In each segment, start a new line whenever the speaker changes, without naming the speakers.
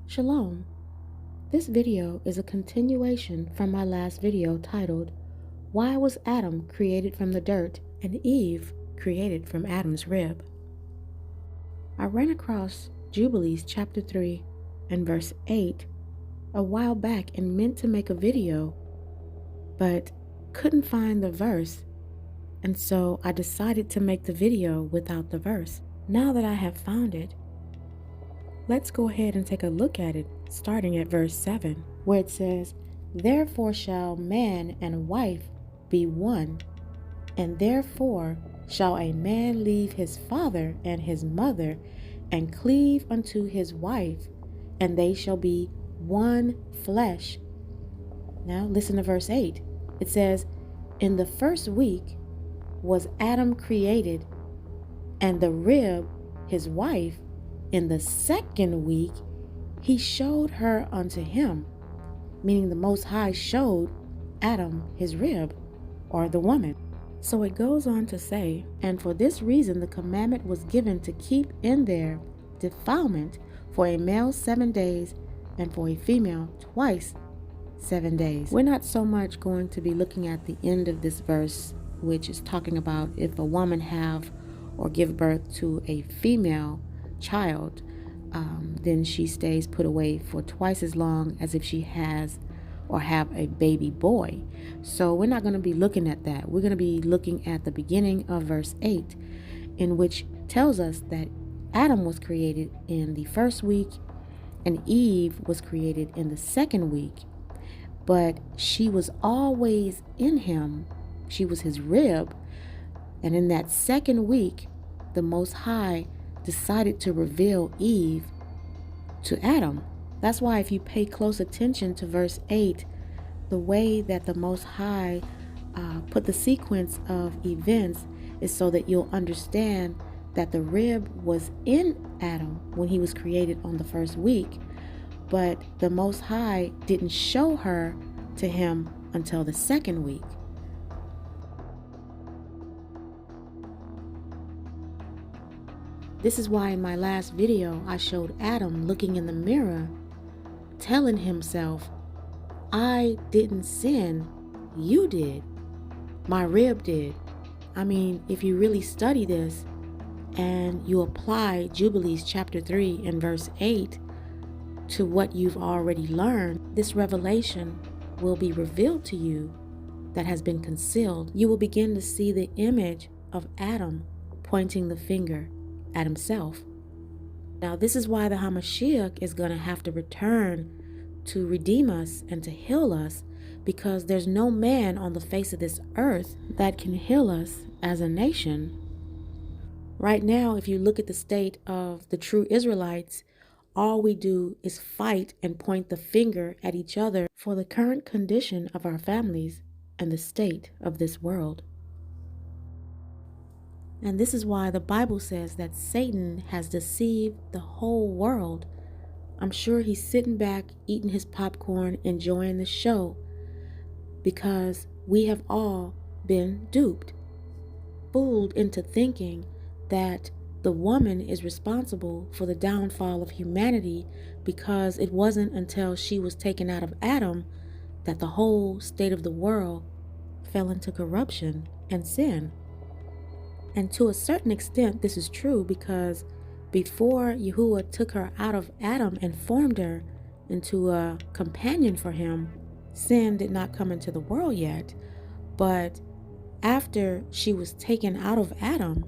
Shalom. This video is a continuation from my last video titled, Why was Adam created from the dirt and Eve created from Adam's rib? I ran across Jubilees chapter 3 and verse 8 a while back and meant to make a video, but couldn't find the verse, and so I decided to make the video without the verse. Now that I have found it, let's go ahead and take a look at it, starting at verse 7, where it says, Therefore shall man and wife be one, and therefore shall a man leave his father and his mother, and cleave unto his wife, and they shall be one flesh. Now listen to verse 8. It says, In the first week was Adam created, and the rib, his wife, in the second week, he showed her unto him, meaning the Most High showed Adam his rib, or the woman. So it goes on to say, And for this reason the commandment was given to keep in their defilement for a male 7 days, and for a female twice 7 days. We're not so much going to be looking at the end of this verse, which is talking about if a woman have or give birth to a female child, then she stays put away for twice as long as if she has or have a baby boy. So we're not going to be looking at that. We're going to be looking at the beginning of verse 8, in which tells us that Adam was created in the first week and Eve was created in the second week, but she was always in him. She was his rib, and in that second week the Most High decided to reveal Eve to Adam. That's why if you pay close attention to verse 8, the way that the Most High put the sequence of events is so that you'll understand that the rib was in Adam when he was created on the first week, but the Most High didn't show her to him until the second week. This is why in my last video I showed Adam looking in the mirror, telling himself, I didn't sin, you did. My rib did. I mean, if you really study this and you apply Jubilees chapter 3 and verse 8 to what you've already learned, this revelation will be revealed to you that has been concealed. You will begin to see the image of Adam pointing the finger at himself. Now this is why the Hamashiach is going to have to return to redeem us and to heal us, because there's no man on the face of this earth that can heal us as a nation. Right now, if you look at the state of the true Israelites, all we do is fight and point the finger at each other for the current condition of our families and the state of this world. And this is why the Bible says that Satan has deceived the whole world. I'm sure he's sitting back, eating his popcorn, enjoying the show, because we have all been duped, fooled into thinking that the woman is responsible for the downfall of humanity, because it wasn't until she was taken out of Adam that the whole state of the world fell into corruption and sin. And to a certain extent, this is true, because before Yahuwah took her out of Adam and formed her into a companion for him, sin did not come into the world yet. But after she was taken out of Adam,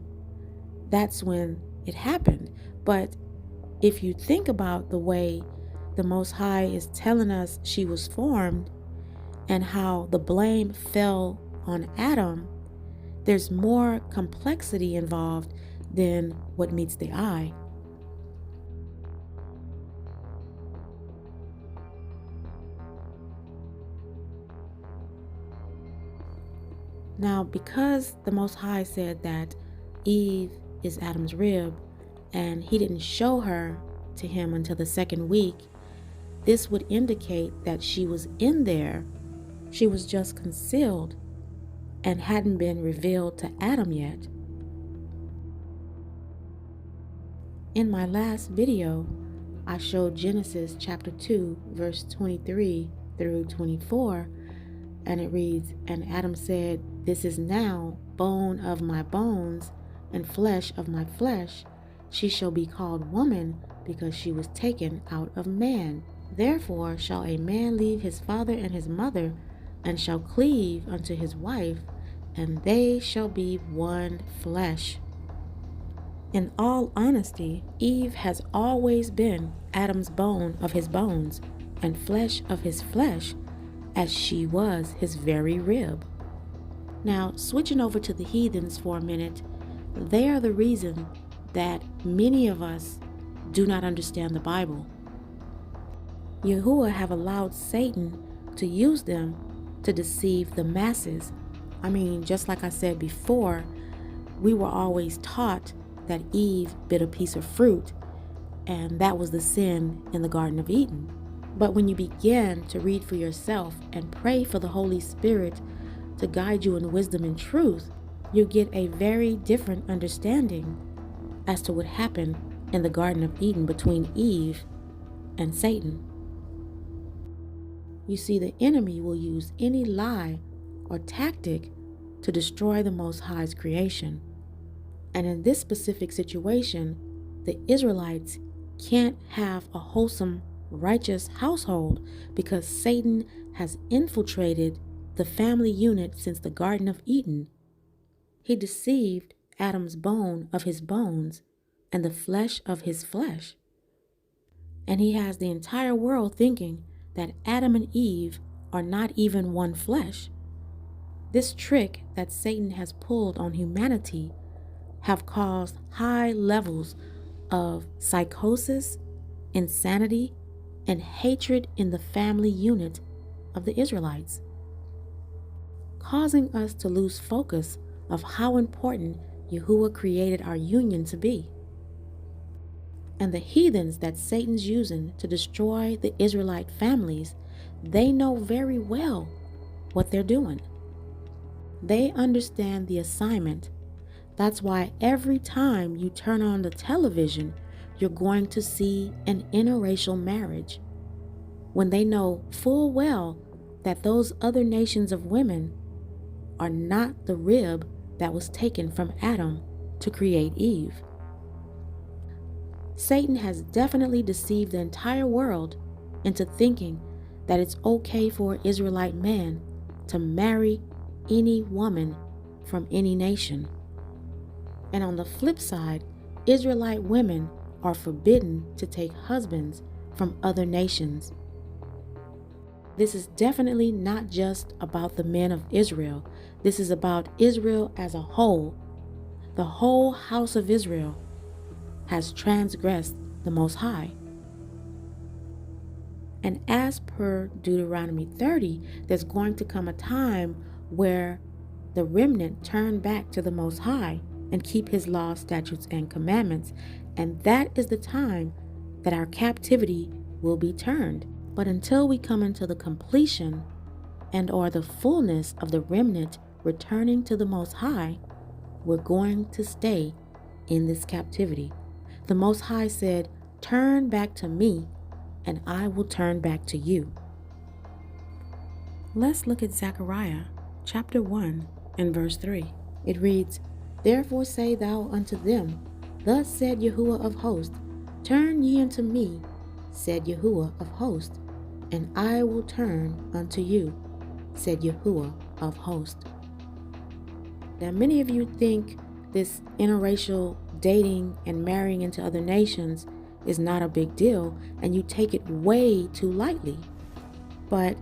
that's when it happened. But if you think about the way the Most High is telling us she was formed and how the blame fell on Adam, there's more complexity involved than what meets the eye. Now, because the Most High said that Eve is Adam's rib, and he didn't show her to him until the second week, this would indicate that she was in there. She was just concealed and hadn't been revealed to Adam yet. In my last video, I showed Genesis chapter 2, verse 23 through 24, and it reads, "And Adam said, This is now bone of my bones and flesh of my flesh. She shall be called woman, because she was taken out of man. Therefore shall a man leave his father and his mother, and shall cleave unto his wife, and they shall be one flesh." In all honesty, Eve has always been Adam's bone of his bones and flesh of his flesh, as she was his very rib. Now, switching over to the heathens for a minute, they are the reason that many of us do not understand the Bible. Yahuwah have allowed Satan to use them to deceive the masses. I mean, just like I said before, we were always taught that Eve bit a piece of fruit, and that was the sin in the Garden of Eden. But when you begin to read for yourself and pray for the Holy Spirit to guide you in wisdom and truth, you get a very different understanding as to what happened in the Garden of Eden between Eve and Satan. You see, the enemy will use any lie or tactic to destroy the Most High's creation. And in this specific situation, the Israelites can't have a wholesome, righteous household because Satan has infiltrated the family unit since the Garden of Eden. He deceived Adam's bone of his bones and the flesh of his flesh. And he has the entire world thinking that Adam and Eve are not even one flesh. This trick that Satan has pulled on humanity have caused high levels of psychosis, insanity, and hatred in the family unit of the Israelites, causing us to lose focus of how important Yahuwah created our union to be. And the heathens that Satan's using to destroy the Israelite families, they know very well what they're doing. They understand the assignment. That's why every time you turn on the television, you're going to see an interracial marriage, when they know full well that those other nations of women are not the rib that was taken from Adam to create Eve. Satan has definitely deceived the entire world into thinking that it's okay for an Israelite man to marry any woman from any nation. And on the flip side, Israelite women are forbidden to take husbands from other nations. This is definitely not just about the men of Israel. This is about Israel as a whole. The whole house of Israel has transgressed the Most High. And as per Deuteronomy 30, there's going to come a time where the remnant turn back to the Most High and keep his laws, statutes, and commandments. And that is the time that our captivity will be turned. But until we come into the completion and or the fullness of the remnant returning to the Most High, we're going to stay in this captivity. The Most High said, "Turn back to me, and I will turn back to you." Let's look at Zechariah chapter 1 and verse 3. It reads, "Therefore say thou unto them, Thus said Yahuwah of hosts, Turn ye unto me, said Yahuwah of hosts, and I will turn unto you, said Yahuwah of hosts." Now, many of you think this interracial dating and marrying into other nations is not a big deal, and you take it way too lightly. But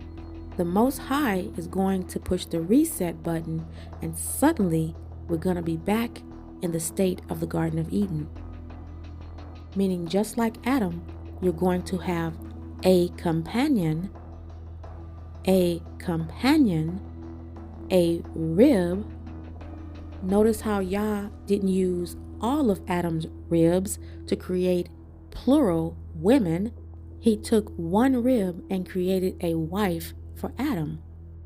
the Most High is going to push the reset button, and suddenly we're going to be back in the state of the Garden of Eden. Meaning, just like Adam, you're going to have a companion, a rib. Notice how Yah didn't use all of Adam's ribs to create plural women. He took one rib and created a wife for Adam.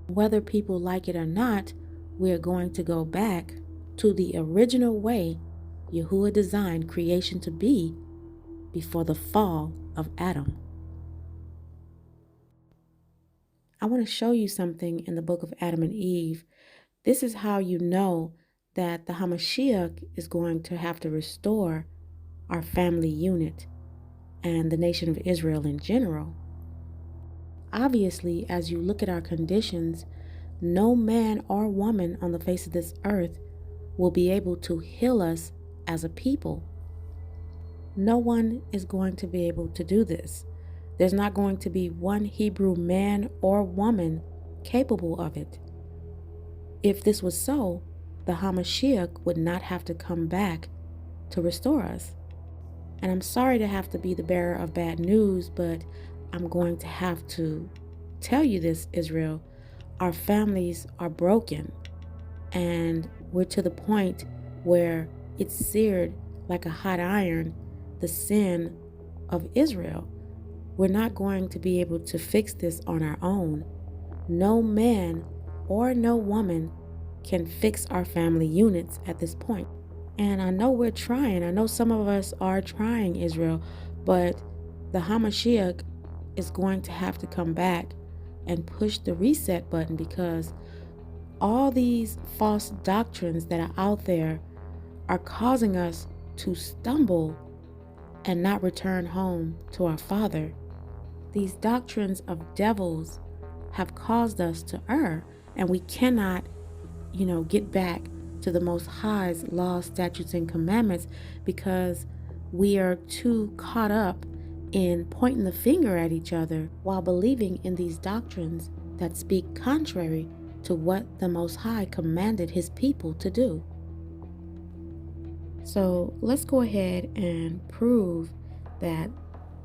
Whether people like it or not, we're going to go back to the original way Yahuwah designed creation to be before the fall of Adam. I want to show you something in the book of Adam and Eve. This is how you know that the Hamashiach is going to have to restore our family unit and the nation of Israel in general. Obviously, as you look at our conditions, no man or woman on the face of this earth will be able to heal us as a people. No one is going to be able to do this. There's not going to be one Hebrew man or woman capable of it. If this was so, the Hamashiach would not have to come back to restore us. And I'm sorry to have to be the bearer of bad news, but I'm going to have to tell you this, Israel. Our families are broken, and we're to the point where it's seared like a hot iron, the sin of Israel. We're not going to be able to fix this on our own. No man or no woman can fix our family units at this point. And I know we're trying. I know some of us are trying, Israel, but the Hamashiach is going to have to come back and push the reset button, because all these false doctrines that are out there are causing us to stumble and not return home to our Father. These doctrines of devils have caused us to err, and we cannot, get back to the Most High's laws, statutes, and commandments, because we are too caught up in pointing the finger at each other while believing in these doctrines that speak contrary to what the Most High commanded His people to do. So let's go ahead and prove that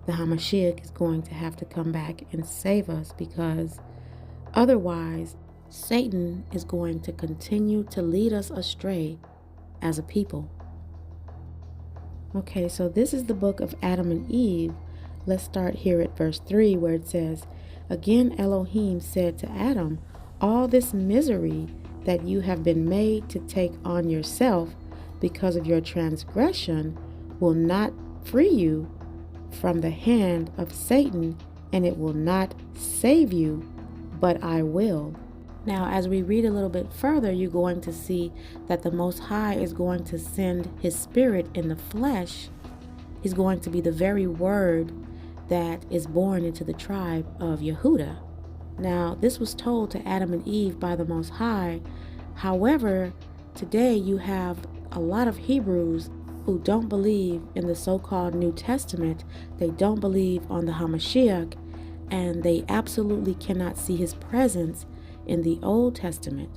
the Hamashiach is going to have to come back and save us, because otherwise Satan is going to continue to lead us astray as a people. Okay, so this is the book of Adam and Eve. Let's start here at verse 3, where it says, "Again Elohim said to Adam, all this misery that you have been made to take on yourself because of your transgression will not free you from the hand of Satan, and it will not save you, but I will." Now, as we read a little bit further, you're going to see that the Most High is going to send His Spirit in the flesh. He's going to be the very Word that is born into the tribe of Yehudah. Now, this was told to Adam and Eve by the Most High. However, today you have a lot of Hebrews who don't believe in the so-called New Testament. They don't believe on the Hamashiach, and they absolutely cannot see His presence in the Old Testament.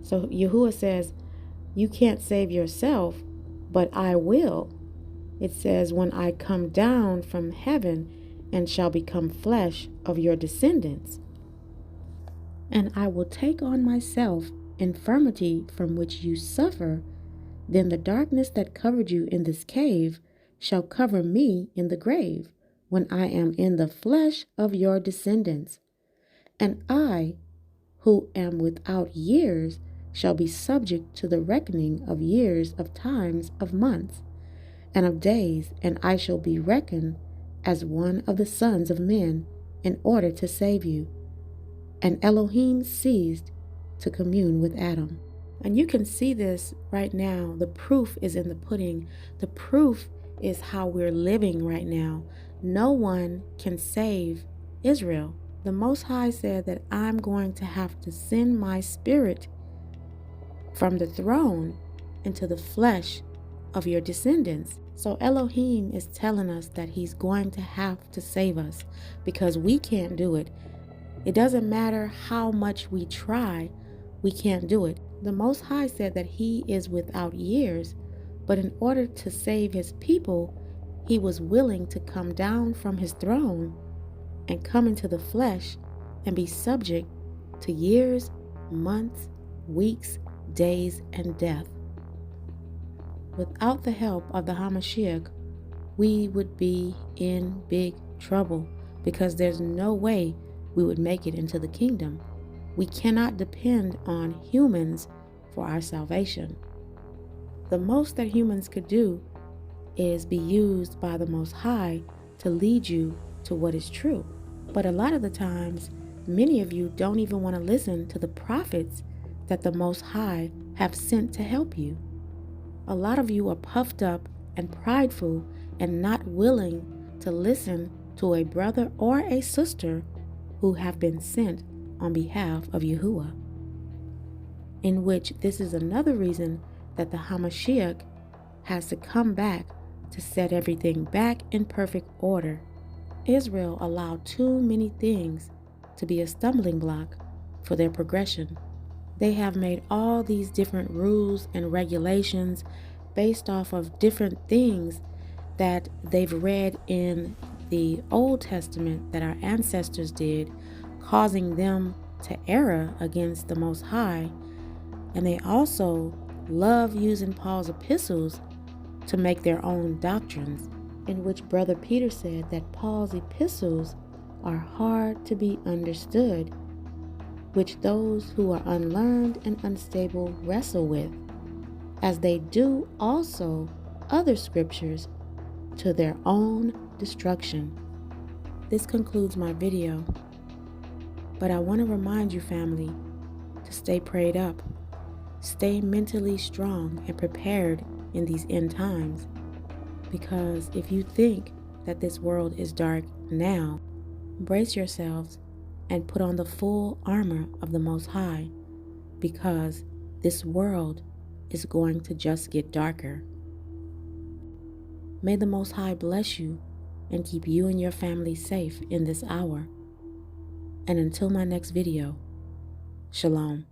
So Yahuwah says, you can't save yourself, but I will. It says, when I come down from heaven and shall become flesh of your descendants, and I will take on myself infirmity from which you suffer, then the darkness that covered you in this cave shall cover me in the grave, when I am in the flesh of your descendants. And I, who am without years, shall be subject to the reckoning of years, of times, of months, and of days, and I shall be reckoned as one of the sons of men, in order to save you. And Elohim ceased to commune with Adam. And you can see this right now. The proof is in the pudding. The proof is how we're living right now. No one can save Israel. The Most High said that I'm going to have to send my Spirit from the throne into the flesh of your descendants. So Elohim is telling us that He's going to have to save us, because we can't do it. It doesn't matter how much we try, we can't do it. The Most High said that He is without years, but in order to save His people, He was willing to come down from His throne and come into the flesh and be subject to years, months, weeks, days, and death. Without the help of the Hamashiach, we would be in big trouble, because there's no way we would make it into the kingdom. We cannot depend on humans for our salvation. The most that humans could do is be used by the Most High to lead you to what is true. But a lot of the times, many of you don't even want to listen to the prophets that the Most High have sent to help you. A lot of you are puffed up and prideful and not willing to listen to a brother or a sister who have been sent on behalf of Yahuwah. In which this is another reason that the Hamashiach has to come back to set everything back in perfect order. Israel allowed too many things to be a stumbling block for their progression. They have made all these different rules and regulations based off of different things that they've read in the Old Testament that our ancestors did, causing them to err against the Most High. And they also love using Paul's epistles to make their own doctrines, in which Brother Peter said that Paul's epistles are hard to be understood, which those who are unlearned and unstable wrestle with, as they do also other scriptures to their own destruction. This concludes my video, but I want to remind you, family, to stay prayed up, stay mentally strong and prepared in these end times, because if you think that this world is dark now, brace yourselves and put on the full armor of the Most High, because this world is going to just get darker. May the Most High bless you and keep you and your family safe in this hour. And until my next video, Shalom.